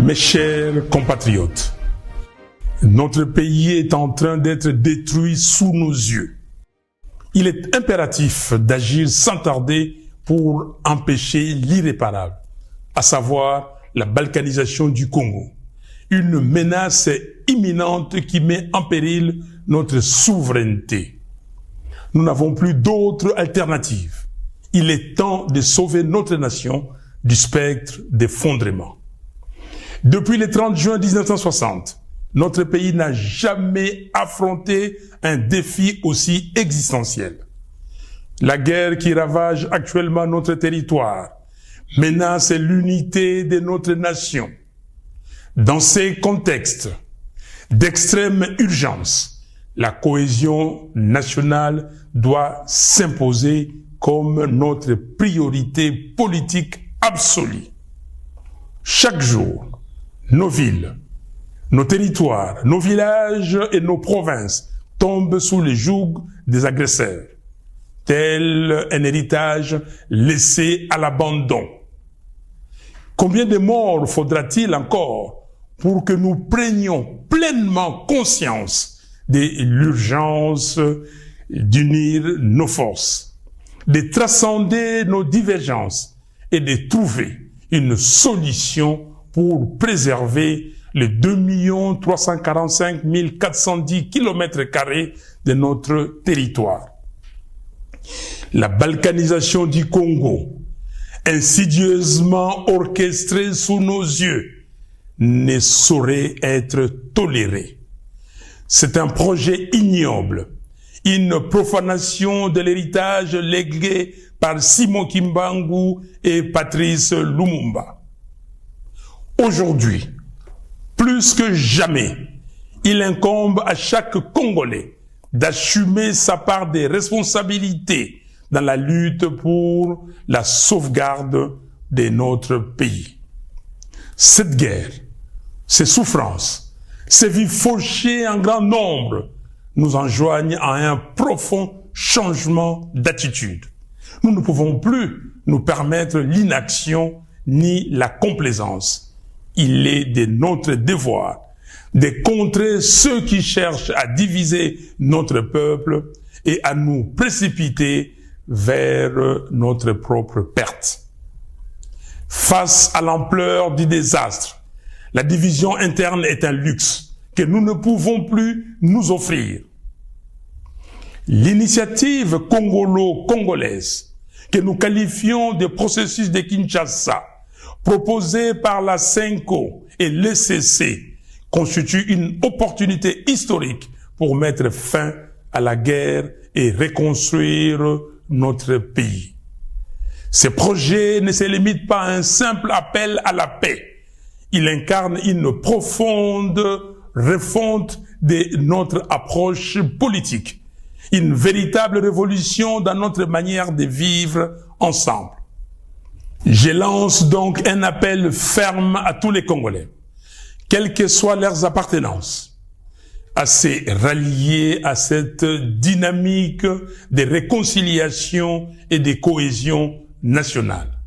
Mes chers compatriotes, notre pays est en train d'être détruit sous nos yeux. Il est impératif d'agir sans tarder pour empêcher l'irréparable, à savoir la balkanisation du Congo. Une menace imminente qui met en péril notre souveraineté. Nous n'avons plus d'autre alternative. Il est temps de sauver notre nation du spectre d'effondrement. Depuis le 30 juin 1960, notre pays n'a jamais affronté un défi aussi existentiel. La guerre qui ravage actuellement notre territoire menace l'unité de notre nation. Dans ces contextes d'extrême urgence, la cohésion nationale doit s'imposer comme notre priorité politique absolue. Chaque jour, nos villes, nos territoires, nos villages et nos provinces tombent sous le joug des agresseurs, tel un héritage laissé à l'abandon. Combien de morts faudra-t-il encore pour que nous prenions pleinement conscience de l'urgence d'unir nos forces, de transcender nos divergences et de trouver une solution pour préserver les 2 345 410 km² de notre territoire. La balkanisation du Congo, insidieusement orchestrée sous nos yeux, ne saurait être tolérée. C'est un projet ignoble, une profanation de l'héritage légué par Simon Kimbangu et Patrice Lumumba. Aujourd'hui, plus que jamais, il incombe à chaque Congolais d'assumer sa part des responsabilités dans la lutte pour la sauvegarde de notre pays. Cette guerre, ces souffrances, ces vies fauchées en grand nombre nous enjoignent à un profond changement d'attitude. Nous ne pouvons plus nous permettre l'inaction ni la complaisance. Il est de notre devoir de contrer ceux qui cherchent à diviser notre peuple et à nous précipiter vers notre propre perte. Face à l'ampleur du désastre, la division interne est un luxe que nous ne pouvons plus nous offrir. L'initiative congolo-congolaise, que nous qualifions de processus de Kinshasa, proposée par la CENCO et l'ECC, constitue une opportunité historique pour mettre fin à la guerre et reconstruire notre pays. Ce projet ne se limite pas à un simple appel à la paix. Il incarne une profonde refonte de notre approche politique, une véritable révolution dans notre manière de vivre ensemble. Je lance donc un appel ferme à tous les Congolais, quelles que soient leurs appartenances, à se rallier à cette dynamique de réconciliation et de cohésion nationale.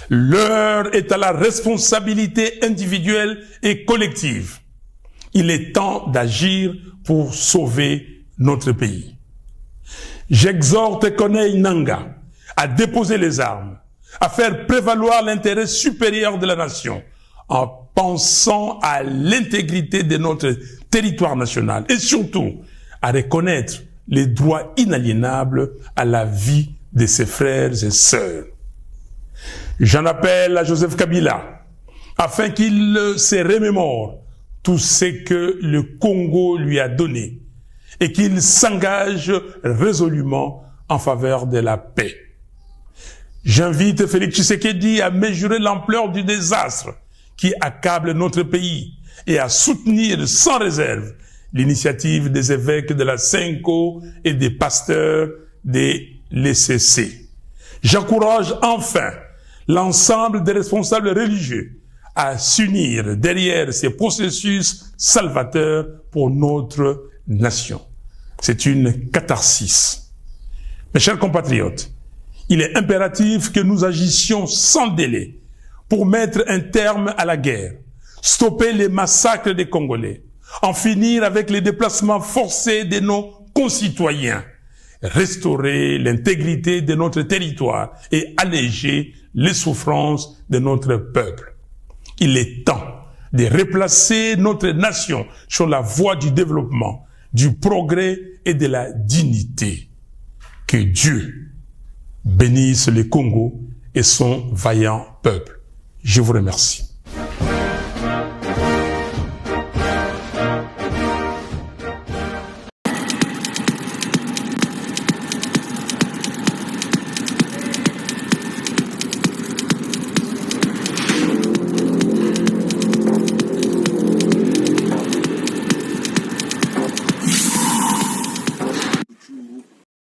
L'heure est à la responsabilité individuelle et collective. Il est temps d'agir pour sauver notre pays. J'exhorte Corneille Nangaa à déposer les armes, à faire prévaloir l'intérêt supérieur de la nation, en pensant à l'intégrité de notre territoire national et surtout à reconnaître les droits inaliénables à la vie de ses frères et sœurs. J'en appelle à Joseph Kabila afin qu'il se remémore tout ce que le Congo lui a donné et qu'il s'engage résolument en faveur de la paix. J'invite Félix Tshisekedi à mesurer l'ampleur du désastre qui accable notre pays et à soutenir sans réserve l'initiative des évêques de la CENCO et des pasteurs de l'ECC. J'encourage enfin l'ensemble des responsables religieux à s'unir derrière ces processus salvateurs pour notre nation. C'est une catharsis. Mes chers compatriotes, il est impératif que nous agissions sans délai pour mettre un terme à la guerre, stopper les massacres des Congolais, en finir avec les déplacements forcés de nos concitoyens, restaurer l'intégrité de notre territoire et alléger les souffrances de notre peuple. Il est temps de replacer notre nation sur la voie du développement, du progrès et de la dignité. Que Dieu bénisse le Congo et son vaillant peuple. Je vous remercie.